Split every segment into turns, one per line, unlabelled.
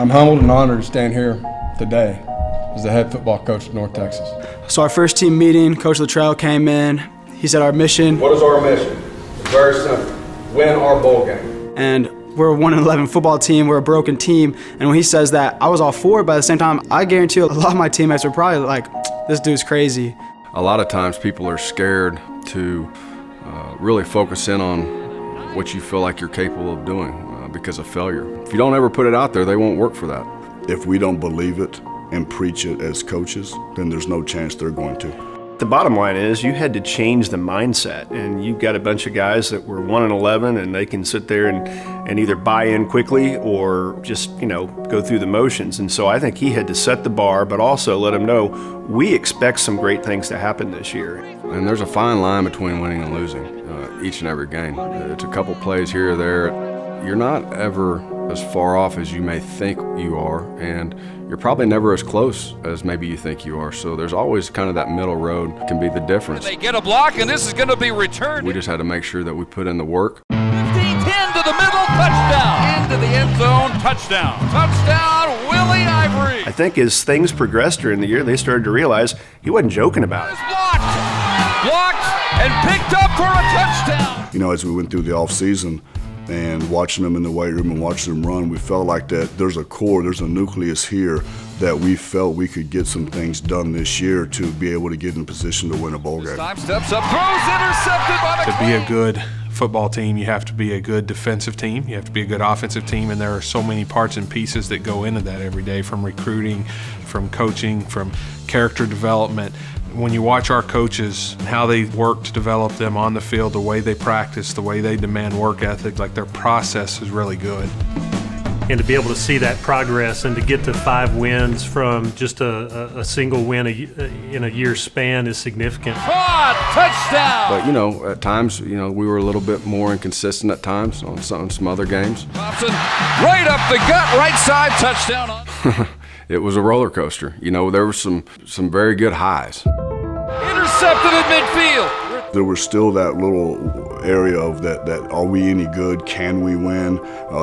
I'm humbled and honored to stand here today as the head football coach of North Texas.
So our first team meeting, Coach Luttrell came in. He said our mission.
What is our mission? It's very simple. Win our bowl game.
And we're a 1-11 football team. We're a broken team. And when he says that, I was all for it, but at the same time, I guarantee you a lot of my teammates were probably like, this dude's crazy.
A lot of times people are scared to really focus in on what you feel like you're capable of doing because of failure. If you don't ever put it out there, they won't work for that.
If we don't believe it and preach it as coaches, then there's no chance they're going to.
The bottom line is you had to change the mindset, and you've got a bunch of guys that were 1-11 and they can sit there and either buy in quickly or just, go through the motions. And so I think he had to set the bar, but also let them know we expect some great things to happen this year.
And there's a fine line between winning and losing each and every game. It's a couple plays here or there. You're not ever as far off as you may think you are, and you're probably never as close as maybe you think you are. So there's always kind of that middle road can be the difference.
They get a block, and this is going to be returned.
We just had to make sure that we put in the work.
15-10 to the middle, touchdown. Into the end zone, touchdown. Touchdown, Willie Ivory.
I think as things progressed during the year, they started to realize he wasn't joking about it.
Blocked, and picked up for a touchdown.
As we went through the off season, and watching them in the weight room and watching them run, we felt like that there's a core, there's a nucleus here that we felt we could get some things done this year to be able to get in position to win a bowl game.
Time steps up, throws intercepted by the
To be a good football team, you have to be a good defensive team, you have to be a good offensive team, and there are so many parts and pieces that go into that every day, from recruiting, from coaching, from character development. When you watch our coaches and how they work to develop them on the field, the way they practice, the way they demand work ethic, like their process is really good.
And to be able to see that progress and to get to 5 wins from just a single win in a year's span is significant.
Touchdown!
But at times, we were a little bit more inconsistent at times on some other games.
Thompson, right up the gut, right side, touchdown.
It was a roller coaster. There were some very good highs.
Intercepted at midfield.
There was still that little area of that are we any good? Can we win?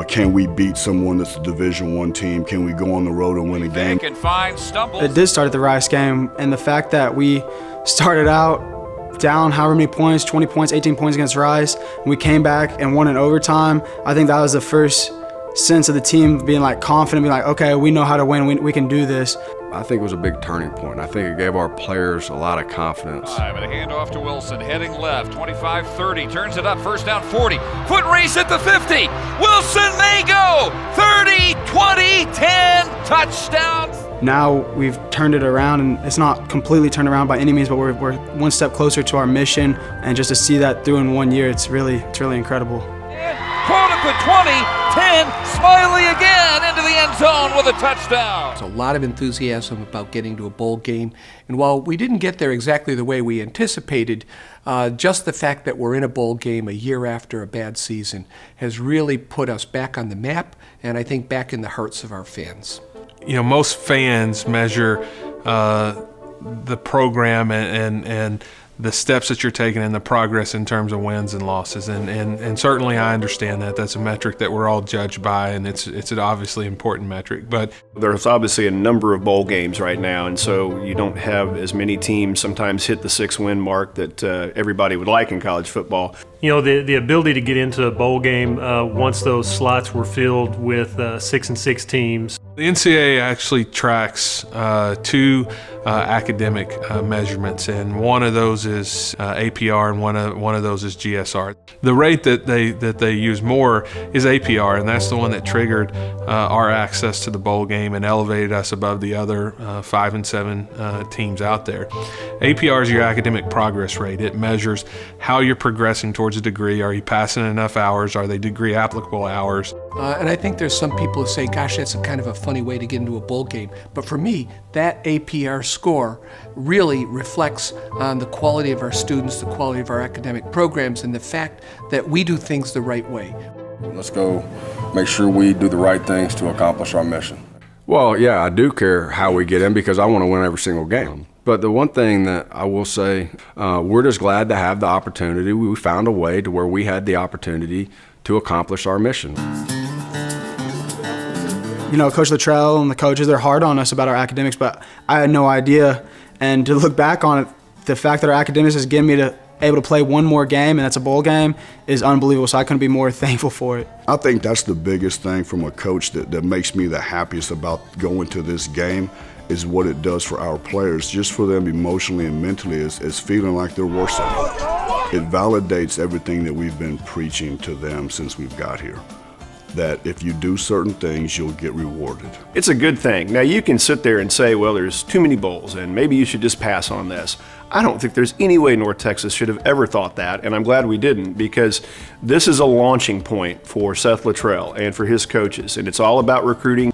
Can we beat someone that's a Division I team? Can we go on the road and win a game?
Can find stumbles.
It did start at the Rice game, and the fact that we started out down however many points, 20 points, 18 points against Rice, and we came back and won in overtime, I think that was the first sense of the team being confident, being okay, we know how to win, we can do this.
I think it was a big turning point. I think it gave our players a lot of confidence.
And a handoff to Wilson, heading left, 25-30, turns it up, first down 40, foot race at the 50, Wilson may go, 30, 20, 10, touchdown.
Now we've turned it around, and it's not completely turned around by any means, but we're one step closer to our mission, and just to see that through in 1 year, it's really incredible.
Caught at the 20, 10, Smiley again into the end zone with a touchdown.
There's a lot of enthusiasm about getting to a bowl game, and while we didn't get there exactly the way we anticipated, just the fact that we're in a bowl game a year after a bad season has really put us back on the map, and I think back in the hearts of our fans.
Most fans measure the program and the steps that you're taking and the progress in terms of wins and losses, and certainly I understand that that's a metric that we're all judged by, and it's an obviously important metric. But
there's obviously a number of bowl games right now, and so you don't have as many teams sometimes hit the 6-win mark that everybody would like in college football.
The ability to get into a bowl game once those slots were filled with 6-6 teams.
the NCAA actually tracks 2 academic measurements, and one of those is APR, and one of those is GSR. The rate that they use more is APR, and that's the one that triggered our access to the bowl game and elevated us above the other 5 and 7 teams out there. APR is your academic progress rate. It measures how you're progressing towards a degree. Are you passing enough hours? Are they degree applicable hours?
And I think there's some people who say, gosh, that's a kind of a funny way to get into a bowl game. But for me, that APR score really reflects on the quality of our students, the quality of our academic programs, and the fact that we do things the right way.
Let's go make sure we do the right things to accomplish our mission. Well, yeah, I do care how we get in because I want to win every single game. But the one thing that I will say, we're just glad to have the opportunity. We found a way to where we had the opportunity to accomplish our mission.
You know, Coach Luttrell and the coaches, they're hard on us about our academics, but I had no idea. And to look back on it, the fact that our academics has given me able to play one more game, and that's a bowl game, is unbelievable. So I couldn't be more thankful for it.
I think that's the biggest thing from a coach that makes me the happiest about going to this game, is what it does for our players, just for them emotionally and mentally, is feeling like they're worth something. It validates everything that we've been preaching to them since we've got here, that if you do certain things, you'll get rewarded.
It's a good thing. Now, you can sit there and say, well, there's too many bowls, and maybe you should just pass on this. I don't think there's any way North Texas should have ever thought that, and I'm glad we didn't, because this is a launching point for Seth Luttrell and for his coaches, and it's all about recruiting.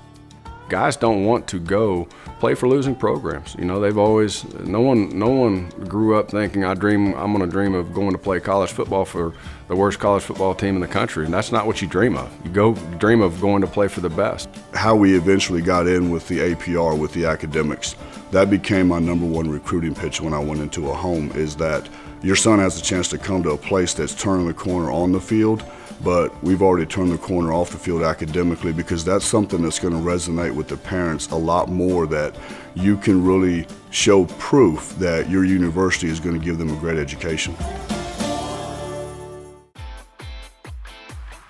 Guys don't want to go play for losing programs. You know, they've always, no one grew up thinking I'm gonna dream of going to play college football for the worst college football team in the country, and that's not what you dream of. You dream of going to play for the best.
How we eventually got in with the APR, with the academics, that became my #1 recruiting pitch when I went into a home, is that your son has a chance to come to a place that's turning the corner on the field, but we've already turned the corner off the field academically, because that's something that's going to resonate with the parents a lot more, that you can really show proof that your university is going to give them a great education.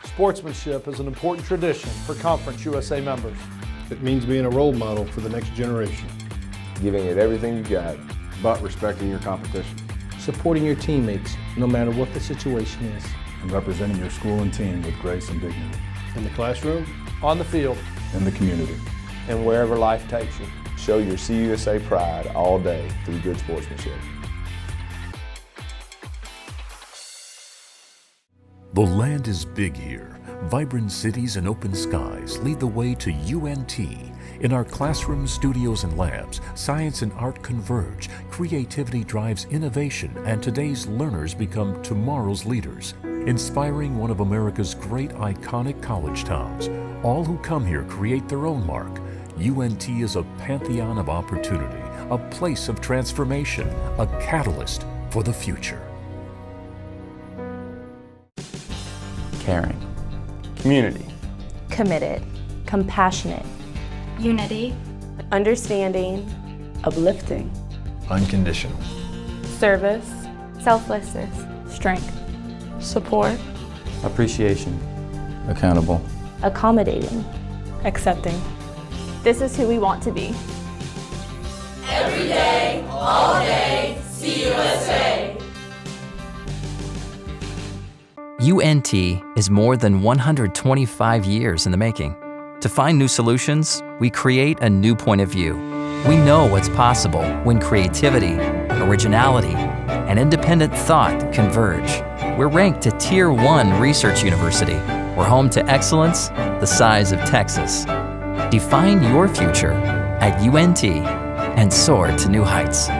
Sportsmanship is an important tradition for Conference USA members.
It means being a role model for the next generation.
Giving it everything you got, but respecting your competition.
Supporting your teammates, no matter what the situation is.
And representing your school and team with grace and dignity.
In the classroom,
on the field,
in the community.
And wherever life takes you. Show your CUSA pride all day through good sportsmanship.
The land is big here. Vibrant cities and open skies lead the way to UNT. In our classrooms, studios, and labs, science and art converge, creativity drives innovation, and today's learners become tomorrow's leaders. Inspiring one of America's great iconic college towns, all who come here create their own mark. UNT is a pantheon of opportunity, a place of transformation, a catalyst for the future.
Caring. Community.
Committed. Compassionate.
Unity.
Understanding.
Uplifting.
Unconditional.
Service. Selflessness. Strength.
Support.
Appreciation. Accountable.
Accommodating. Accepting.
This is who we want to be.
Every day, all day, CUSA.
UNT is more than 125 years in the making. To find new solutions, we create a new point of view. We know what's possible when creativity, originality, and independent thought converge. We're ranked a Tier 1 research university. We're home to excellence the size of Texas. Define your future at UNT and soar to new heights.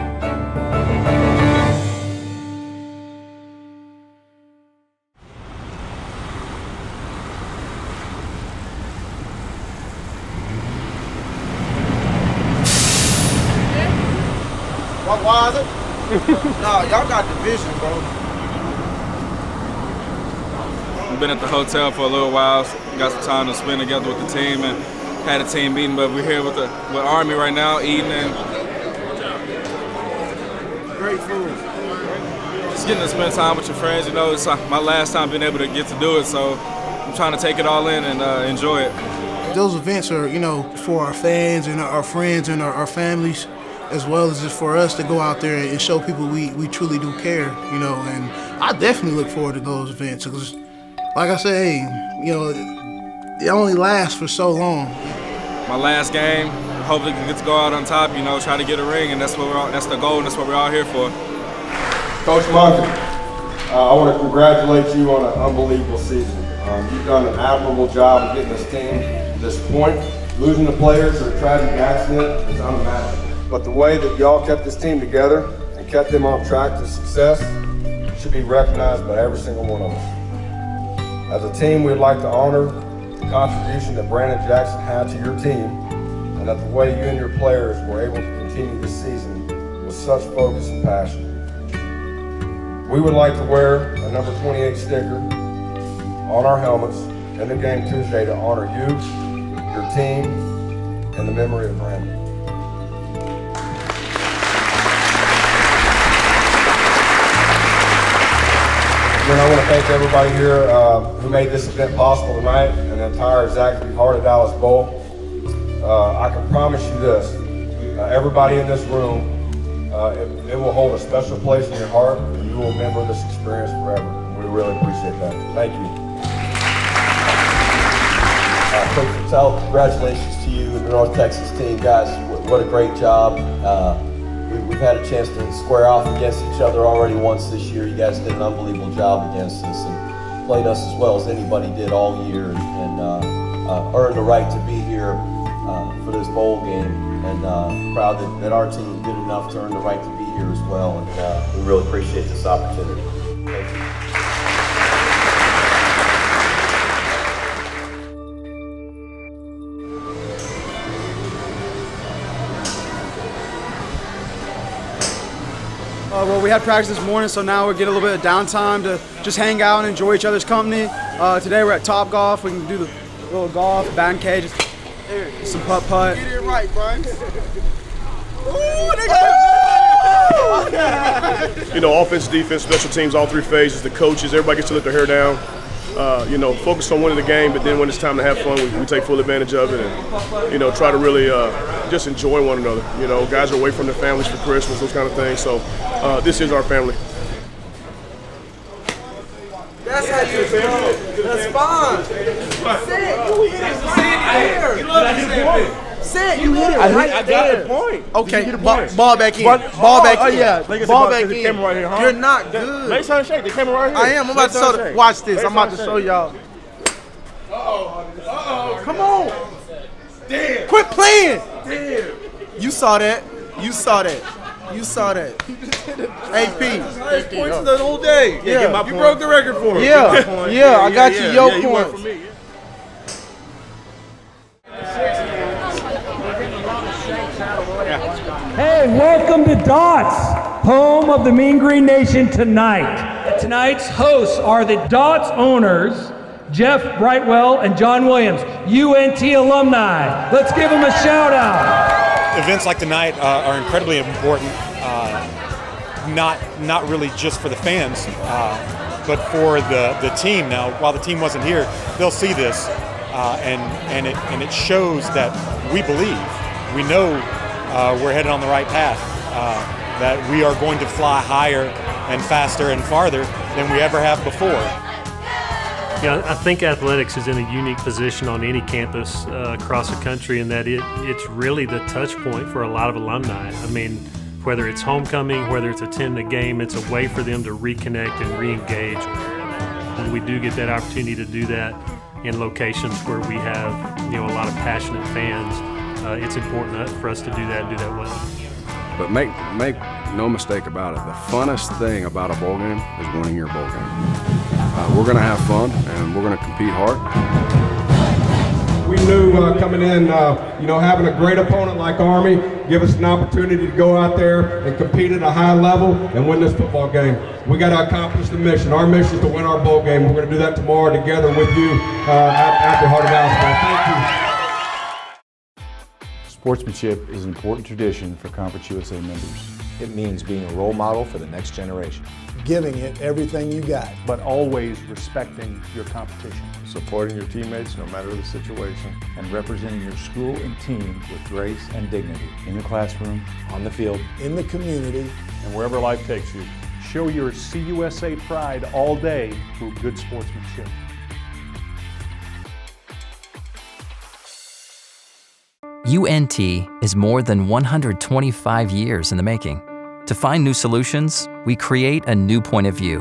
Why is it? Nah, y'all got division, bro.
We've been at the hotel for a little while, so got some time to spend together with the team and had a team meeting, but we're here with Army right now, eating and
great food.
Just getting to spend time with your friends. You know, it's my last time being able to get to do it, so I'm trying to take it all in and enjoy it.
Those events are, you know, for our fans and our friends and our families, as well as just for us to go out there and show people we truly do care, you know. And I definitely look forward to those events because, like I say, hey, you know, it only lasts for so long.
My last game, hopefully get to go out on top, you know, try to get a ring, and that's the goal, and that's what we're all here for.
Coach Monkey, I want to congratulate you on an unbelievable season. You've done an admirable job of getting this team to this point. Losing the players or a tragic accident is unimaginable. But the way that y'all kept this team together and kept them on track to success should be recognized by every single one of us. As a team, we'd like to honor the contribution that Brandon Jackson had to your team, and that the way you and your players were able to continue this season with such focus and passion. We would like to wear a number 28 sticker on our helmets in the game Tuesday to honor you, your team, and the memory of Brandon. Again, I want to thank everybody here who made this event possible tonight and the entire Zachary Heart of Dallas Bowl. I can promise you this, everybody in this room, it will hold a special place in your heart, and you will remember this experience forever. We really appreciate that. Thank you.
Coach Patel, congratulations to you and the North Texas team. Guys, what a great job. We've had a chance to square off against each other already once this year. You guys did an unbelievable job against us and played us as well as anybody did all year, and earned the right to be here for this bowl game. And proud that our team did enough to earn the right to be here as well. And we really appreciate this opportunity. Thank you.
Well, we had practice this morning, so now we're getting a little bit of downtime to just hang out and enjoy each other's company. Today we're at Top Golf. We can do the little golf, batting cage, some putt-putt.
Get it right, Brian.
You know, offense, defense, special teams, all three phases, the coaches, everybody gets to let their hair down. You know, focus on winning the game, but then when it's time to have fun, we take full advantage of it and, you know, try to really just enjoy one another. You know, guys are away from their families for Christmas, those kind of things. So this is our family.
That's how you feel. That's fine. Sit. You hit it. I got the point. Okay, ball back in. Ball back in. Yeah, ball back in. Camera right here, huh? You're not good. Make sure to shake the camera right here. I am. I'm about to show. Watch this. I'm about to show y'all. Uh-oh. Come on. Damn. Quit playing. Damn. You saw that. AP. Points the whole day. Yeah. You broke the record for him. Yeah. I got you. Your point.
Hey, welcome to Dots, home of the Mean Green Nation tonight. Tonight's hosts are the Dots owners, Jeff Brightwell and John Williams, UNT alumni. Let's give them a shout out.
Events like tonight are incredibly important, not really just for the fans, but for the team. Now, while the team wasn't here, they'll see this, and it shows that we believe, we know we're headed on the right path, that we are going to fly higher and faster and farther than we ever have before.
Yeah, I think athletics is in a unique position on any campus across the country in that it's really the touch point for a lot of alumni. I mean, whether it's homecoming, whether it's attending a game, it's a way for them to reconnect and re-engage. And we do get that opportunity to do that in locations where we have, a lot of passionate fans. It's important for us to do that and do that well.
But make no mistake about it, the funnest thing about a bowl game is winning your bowl game. We're going to have fun, and we're going to compete hard.
We knew coming in, having a great opponent like Army give us an opportunity to go out there and compete at a high level and win this football game. We got to accomplish the mission. Our mission is to win our bowl game. We're going to do that tomorrow together with you at the Heart of Dallas. Thank you.
Sportsmanship is an important tradition for Conference USA members.
It means being a role model for the next generation.
Giving it everything you got.
But always respecting your competition.
Supporting your teammates no matter the situation.
And representing your school and team with grace and dignity. In the classroom, on the field,
in the community,
and wherever life takes you. Show your CUSA pride all day through good sportsmanship.
UNT is more than 125 years in the making. To find new solutions, we create a new point of view.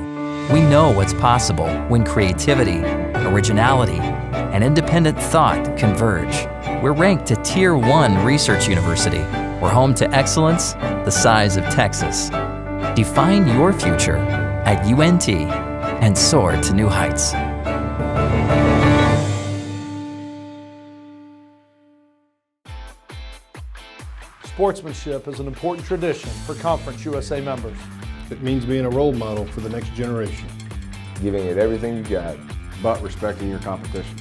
We know what's possible when creativity, originality, and independent thought converge. We're ranked a Tier 1 research university. We're home to excellence the size of Texas. Define your future at UNT and soar to new heights.
Sportsmanship is an important tradition for Conference USA members.
It means being a role model for the next generation.
Giving it everything you got.
But respecting your competition.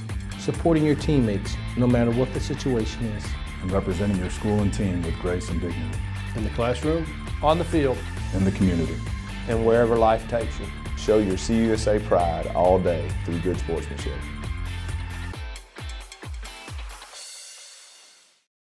supporting your teammates no matter what the situation is,
and representing your school and team with grace and dignity.
In the classroom, on the field,
in the community,
and wherever life takes you. Show your CUSA pride all day through good sportsmanship.